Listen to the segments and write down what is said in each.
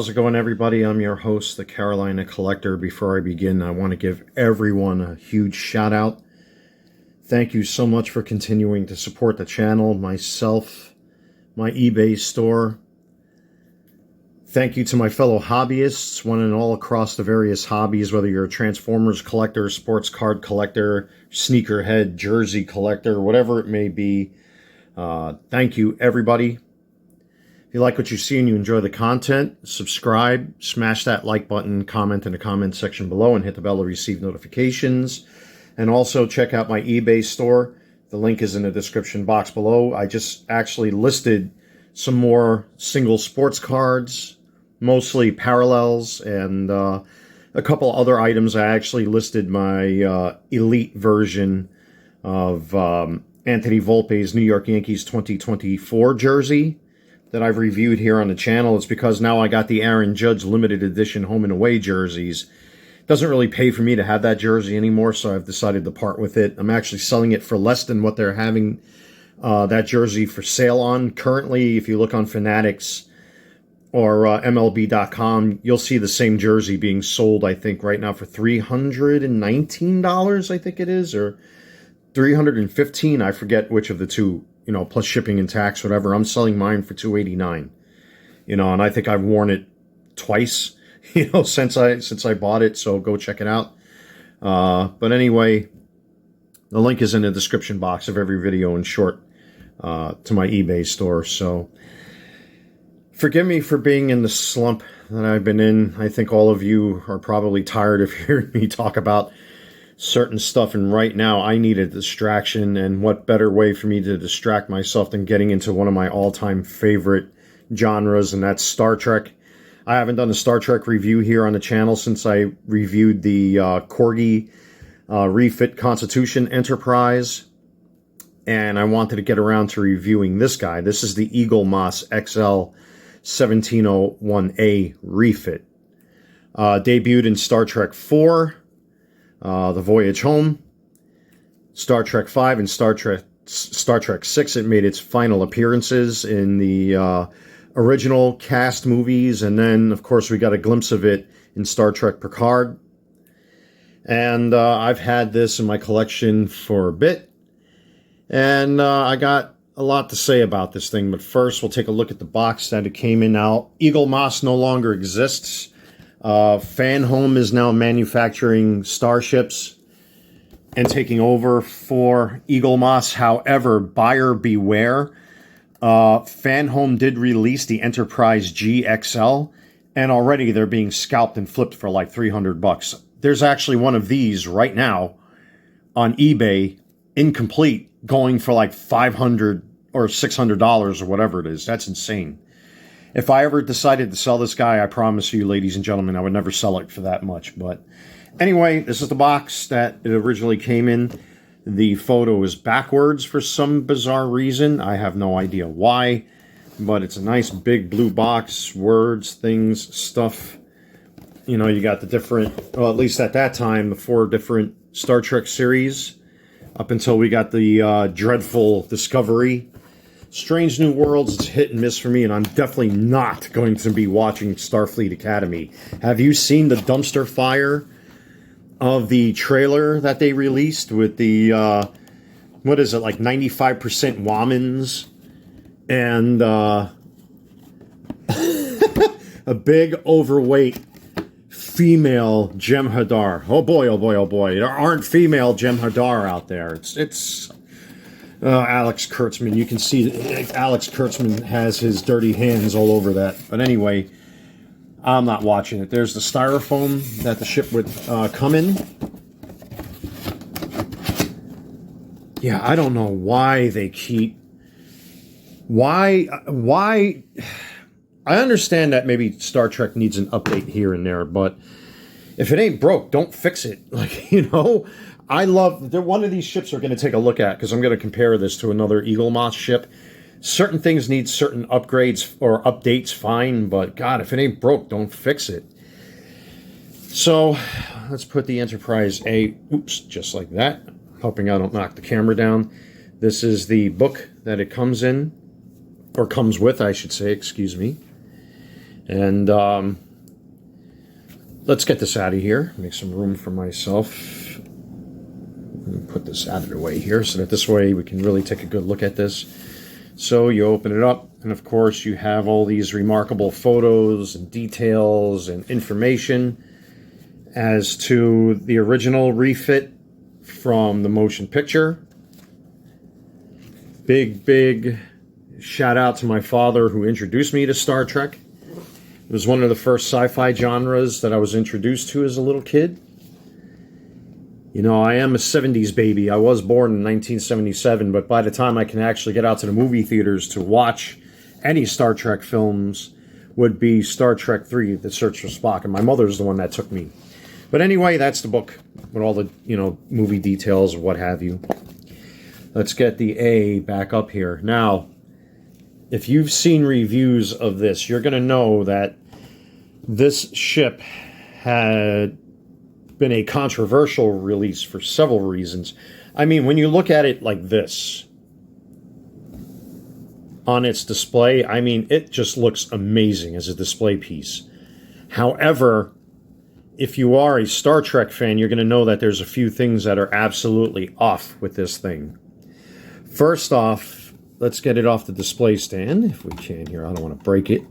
How's it going, everybody? I'm your host, the Carolina Collector. Before I begin, I want to give everyone a huge shout out. Thank you so much for continuing to support the channel, myself, my eBay store. Thank you to my fellow hobbyists, one and all across the various hobbies, whether you're a Transformers collector, sports card collector, sneakerhead, jersey collector, whatever it may be. Thank you, everybody. If you like what you see and you enjoy the content, subscribe, smash that like button, comment in the comment section below, and hit the bell to receive notifications. And also check out my eBay store. The link is in the description box below. I just actually listed some more single sports cards, mostly parallels, and a couple other items. I actually listed my elite version of Anthony Volpe's New York Yankees 2024 jersey that I've reviewed here on the channel. It's because now I got the Aaron Judge limited edition home and away jerseys. Doesn't really pay for me to have that jersey anymore, so I've decided to part with it. I'm actually selling it for less than what they're having that jersey for sale on. Currently, if you look on Fanatics or MLB.com, you'll see the same jersey being sold, I think, right now for $319, I think it is, or $315. I forget which of the two, you know, plus shipping and tax, whatever. I'm selling mine for $289, you know, and I think I've worn it twice, you know, since I bought it, so go check it out. But anyway, the link is in the description box of every video in short to my eBay store. So forgive me for being in the slump that I've been in. I think all of you are probably tired of hearing me talk about certain stuff, and right now I need a distraction, and what better way for me to distract myself than getting into one of my all-time favorite genres, and that's Star Trek. I haven't done a Star Trek review here on the channel since I reviewed the Corgi refit Constitution Enterprise, and I wanted to get around to reviewing this guy. This is the Eaglemoss XL 1701A refit. Debuted in Star Trek 4, The Voyage Home, Star Trek 5, and Star Trek 6. It made its final appearances in the original cast movies, and then, of course, we got a glimpse of it in Star Trek Picard. And I've had this in my collection for a bit, and I got a lot to say about this thing, but first we'll take a look at the box that it came in. Now, Eaglemoss no longer exists. Fan Home is now manufacturing starships and taking over for Eaglemoss. However, buyer beware. Fan Home did release the Enterprise GXL, and already they're being scalped and flipped for like $300. There's actually one of these right now on eBay, incomplete, going for like $500 or $600 or whatever it is. That's insane. If I ever decided to sell this guy, I promise you, ladies and gentlemen, I would never sell it for that much. But anyway, this is the box that it originally came in. The photo is backwards for some bizarre reason. I have no idea why, but it's a nice big blue box, words, things, stuff. You know, you got the different, well, at least at that time, the 4 different Star Trek series, up until we got the dreadful Discovery. Strange New Worlds, it's hit and miss for me, and I'm definitely not going to be watching Starfleet Academy. Have you seen the dumpster fire of the trailer that they released with the, what is it, like 95% Womans, and a big overweight female Jem'Hadar. Oh boy, oh boy, oh boy. There aren't female Jem'Hadar out there. It's Alex Kurtzman. You can see Alex Kurtzman has his dirty hands all over that. But anyway, I'm not watching it. There's the styrofoam that the ship would come in. Yeah, I don't know why they keep... Why... I understand that maybe Star Trek needs an update here and there, but if it ain't broke, don't fix it. Like, you know... I love, one of these ships we're going to take a look at, because I'm going to compare this to another Eaglemoss ship. Certain things need certain upgrades or updates, fine, but God, if it ain't broke, don't fix it. So, let's put the Enterprise A, oops, just like that. Hoping I don't knock the camera down. This is the book that it comes in, or comes with, I should say, excuse me. And let's get this out of here. Make some room for myself. Put this out of the way here so that this way we can really take a good look at this. So you open it up, and of course you have all these remarkable photos and details and information as to the original refit from the motion picture. Big shout out to my father who introduced me to Star Trek. It was one of the first sci-fi genres that I was introduced to as a little kid. You know, I am a 70s baby. I was born in 1977, but by the time I can actually get out to the movie theaters to watch any Star Trek films would be Star Trek 3, The Search for Spock, and my mother's the one that took me. But anyway, that's the book with all the, movie details or what have you. Let's get the A back up here. Now, if you've seen reviews of this, you're going to know that this ship had been a controversial release for several reasons. I mean, when you look at it like this on its display, I mean, it just looks amazing as a display piece. However, if you are a Star Trek fan, you're going to know that there's a few things that are absolutely off with this thing. First off, let's get it off the display stand, if we can here. I don't want to break it.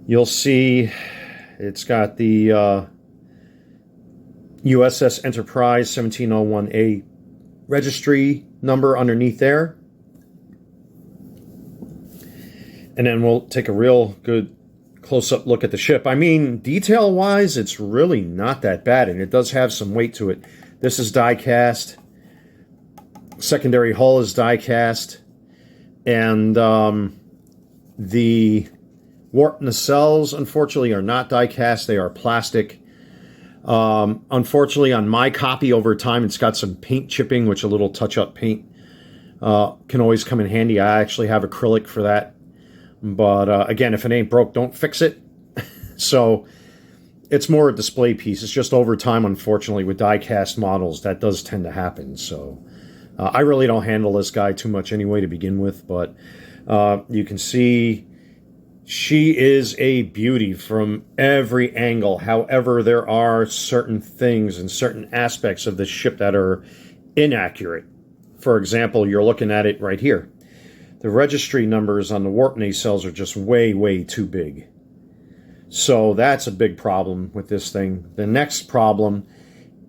You'll see it's got the USS Enterprise 1701A registry number underneath there. And then we'll take a real good close-up look at the ship. I mean, detail-wise, it's really not that bad, and it does have some weight to it. This is die-cast. Secondary hull is die-cast. And the warp nacelles, unfortunately, are not die-cast. They are plastic. Unfortunately, on my copy over time, it's got some paint chipping, which a little touch-up paint can always come in handy. I actually have acrylic for that. But again, if it ain't broke, don't fix it. So it's more a display piece. It's just over time, unfortunately, with die-cast models, that does tend to happen. So I really don't handle this guy too much anyway to begin with. But you can see she is a beauty from every angle. However, there are certain things and certain aspects of the ship that are inaccurate. For example, you're looking at it right here. The registry numbers on the warp nacelles are just way too big. So that's a big problem with this thing. The next problem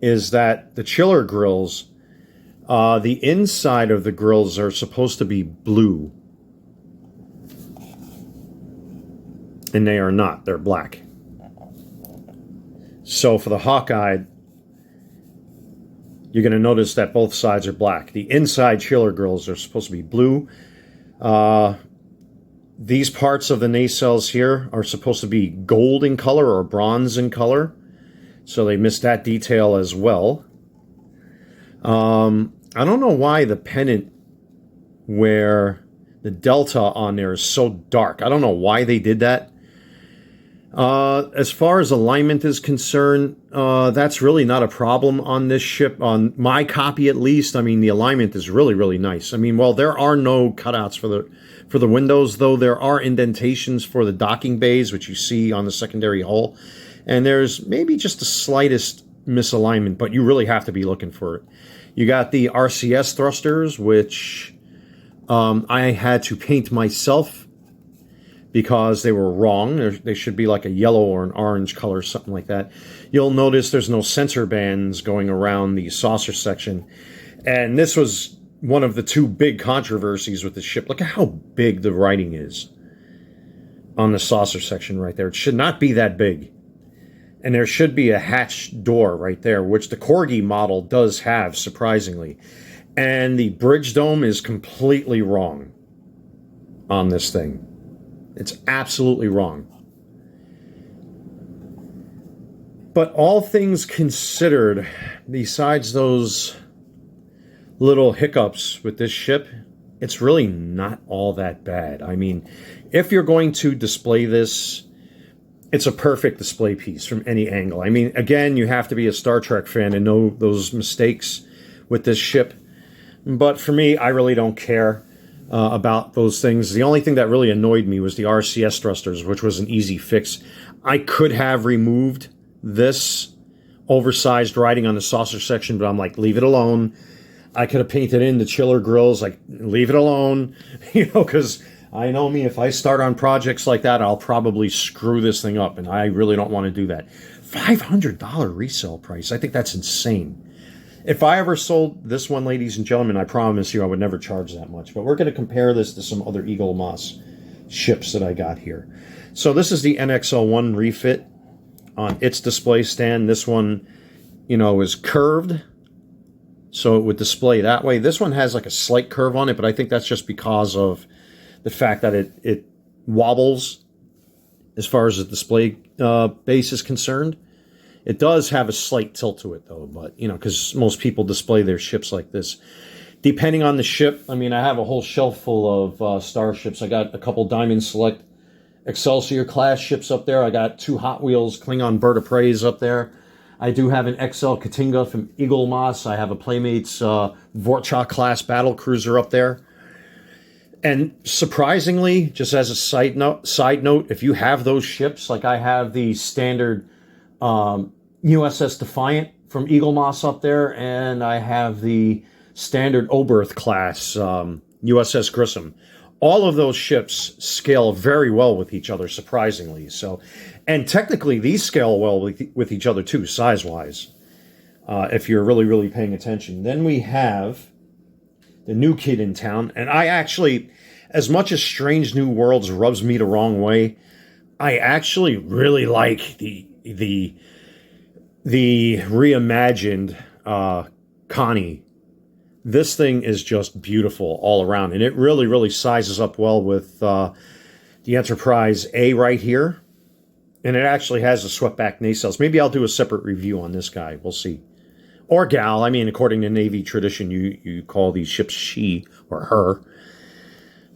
is that the chiller grills, the inside of the grills are supposed to be blue. And they are not. They're black. So for the Hawkeye, you're going to notice that both sides are black. The inside chiller grills are supposed to be blue. These parts of the nacelles here are supposed to be gold in color or bronze in color. So they missed that detail as well. I don't know why the pennant where the delta on there is so dark. I don't know why they did that. As far as alignment is concerned, that's really not a problem on this ship. On my copy, at least, I mean, the alignment is really nice. I mean, well, there are no cutouts for the windows, though there are indentations for the docking bays, which you see on the secondary hull. And there's maybe just the slightest misalignment, but you really have to be looking for it. You got the RCS thrusters, which I had to paint myself because they were wrong. They should be like a yellow or an orange color, something like that. You'll notice there's no sensor bands going around the saucer section. And this was one of the two big controversies with the ship. Look at how big the writing is on the saucer section right there. It should not be that big. And there should be a hatch door right there, which the Corgi model does have, surprisingly. And the bridge dome is completely wrong on this thing. It's absolutely wrong. But all things considered, besides those little hiccups with this ship, it's really not all that bad. I mean, if you're going to display this, it's a perfect display piece from any angle. I mean, again, you have to be a Star Trek fan and know those mistakes with this ship. But for me, I really don't care. about those things. The only thing that really annoyed me was the RCS thrusters, which was an easy fix. I could have removed this oversized writing on the saucer section, but I'm like, leave it alone. I could have painted in the chiller grills, like, leave it alone, because I know me, if I start on projects like that, I'll probably screw this thing up, and I really don't want to do that. $500 resale price. I think that's insane. If I ever sold this one, ladies and gentlemen, I promise you I would never charge that much. But we're going to compare this to some other Eaglemoss ships that I got here. So this is the NXL1 refit on its display stand. This one, is curved, so it would display that way. This one has like a slight curve on it, but I think that's just because of the fact that it wobbles as far as the display base is concerned. It does have a slight tilt to it, though, but, because most people display their ships like this. Depending on the ship, I have a whole shelf full of starships. I got a couple Diamond Select Excelsior class ships up there. I got 2 Hot Wheels Klingon Bird of Preys up there. I do have an XL Katinga from Eaglemoss. I have a Playmates Vorchak class battle cruiser up there. And surprisingly, just as a side note, if you have those ships, like I have the standard USS Defiant from Eaglemoss up there, and I have the standard Oberth class USS Grissom. All of those ships scale very well with each other, surprisingly. So, and technically, these scale well with each other too, size-wise, if you're really, really paying attention. Then we have the new kid in town, and I actually, as much as Strange New Worlds rubs me the wrong way, I actually really like the reimagined Connie. This thing is just beautiful all around, and it really, really sizes up well with the Enterprise A right here, and it actually has the swept back nacelles. Maybe I'll do a separate review on this guy. We'll see. Or gal. According to Navy tradition, you call these ships she or her.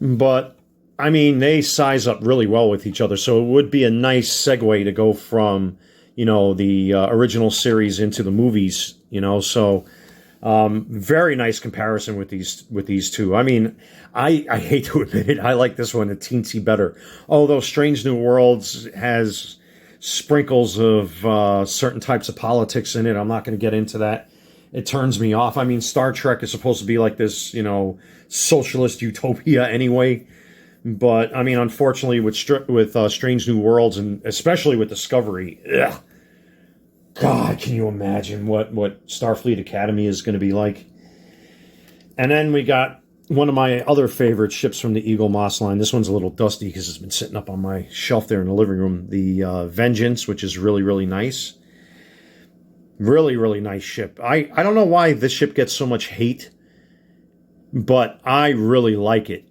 But, they size up really well with each other, so it would be a nice segue to go from, the original series into the movies, so very nice comparison with these two. I hate to admit it, I like this one a teensy better. Although Strange New Worlds has sprinkles of certain types of politics in it. I'm not going to get into that. It turns me off. Star Trek is supposed to be like this, socialist utopia anyway. But, unfortunately, with Strange New Worlds, and especially with Discovery, ugh, God, can you imagine what Starfleet Academy is going to be like? And then we got one of my other favorite ships from the Eaglemoss line. This one's a little dusty because it's been sitting up on my shelf there in the living room. The Vengeance, which is really, really nice. Really, really nice ship. I don't know why this ship gets so much hate, but I really like it.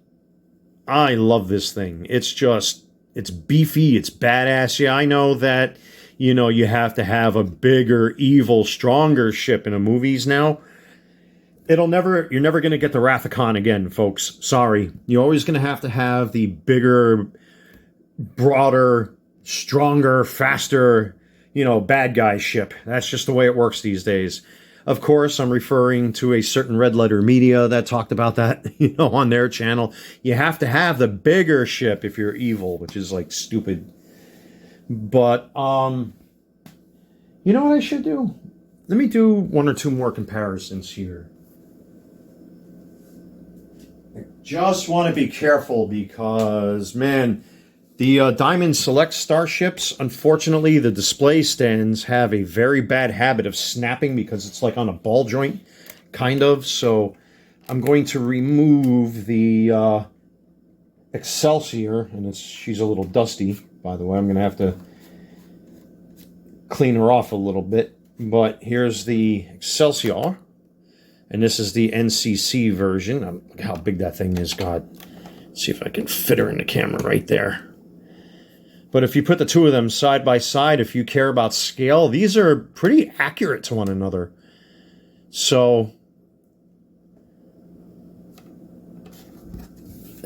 I love this thing. It's beefy, it's badass. Yeah, I know that, you have to have a bigger, evil, stronger ship in the movies now. You're never going to get the Wrath of Khan again, folks. Sorry. You're always going to have the bigger, broader, stronger, faster, bad guy ship. That's just the way it works these days. Of course, I'm referring to a certain Red Letter Media that talked about that, on their channel. You have to have the bigger ship if you're evil, which is like stupid. But, you know what I should do? Let me do 1 or 2 more comparisons here. I just want to be careful because, man, the Diamond Select starships, unfortunately, the display stands have a very bad habit of snapping because it's like on a ball joint, kind of. So I'm going to remove the Excelsior, and she's a little dusty, by the way. I'm going to have to clean her off a little bit. But here's the Excelsior, and this is the NCC version. Look how big that thing is, God. Let's see if I can fit her in the camera right there. But if you put the two of them side by side, if you care about scale, these are pretty accurate to one another. So,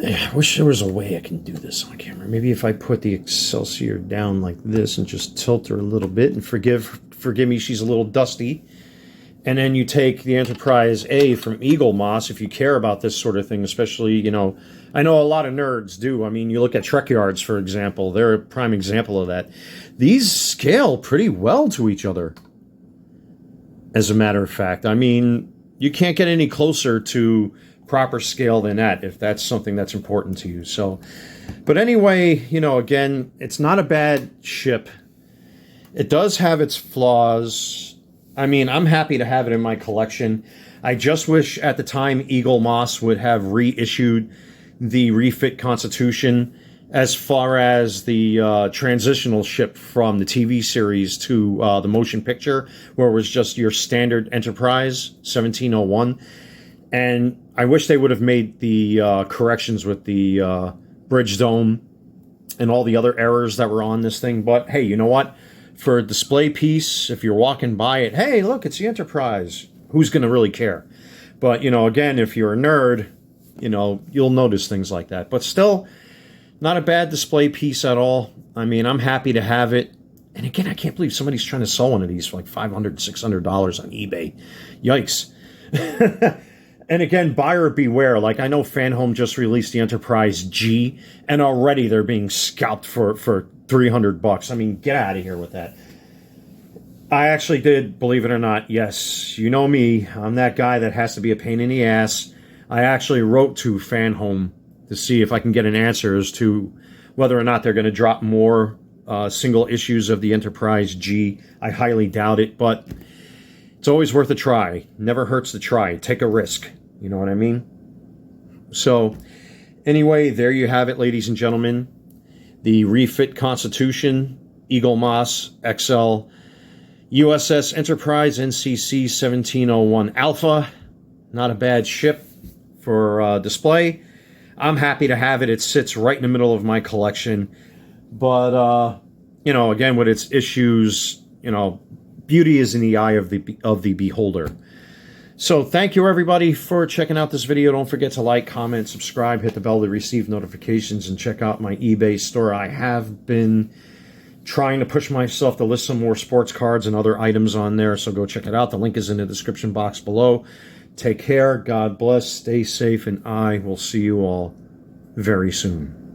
I wish there was a way I can do this on camera. Maybe if I put the Excelsior down like this and just tilt her a little bit, and forgive me, she's a little dusty. And then you take the Enterprise A from Eaglemoss, if you care about this sort of thing, especially, you know, I know a lot of nerds do. I mean, you look at Trek Yards, for example. They're a prime example of that. These scale pretty well to each other, as a matter of fact. I mean, you can't get any closer to proper scale than that if that's something that's important to you. So, but anyway, you know, again, it's not a bad ship. It does have its flaws. I mean, I'm happy to have it in my collection. I just wish at the time Eaglemoss would have reissued the refit Constitution as far as the transitional ship from the TV series to the motion picture, where it was just your standard Enterprise 1701. And I wish they would have made the corrections with the bridge dome and all the other errors that were on this thing. But hey, you know what? For a display piece, if you're walking by it, hey, look, it's the Enterprise. Who's going to really care? But, you know, again, if you're a nerd, you know, you'll notice things like that. But still, not a bad display piece at all. I mean, I'm happy to have it. And again, I can't believe somebody's trying to sell one of these for like $500, $600 on eBay. Yikes. And again, buyer beware. Like, I know FanHome just released the Enterprise G, and already they're being scalped for $300. I mean, get out of here with that. I actually did, believe it or not, yes, you know me, I'm that guy that has to be a pain in the ass. I actually wrote to FanHome to see if I can get an answer as to whether or not they're going to drop more single issues of the Enterprise G. I highly doubt it, but it's always worth a try. Never hurts to try. Take a risk. You know what I mean? So, anyway, there you have it, ladies and gentlemen. The refit Constitution, Eaglemoss XL, USS Enterprise NCC 1701 Alpha. Not a bad ship for display. I'm happy to have it. It sits right in the middle of my collection. But, you know, again, with its issues, you know, beauty is in the eye of the beholder. So thank you, everybody, for checking out this video. Don't forget to like, comment, subscribe, hit the bell to receive notifications, and check out my eBay store. I have been trying to push myself to list some more sports cards and other items on there, so go check it out. The link is in the description box below. Take care, God bless, stay safe, and I will see you all very soon.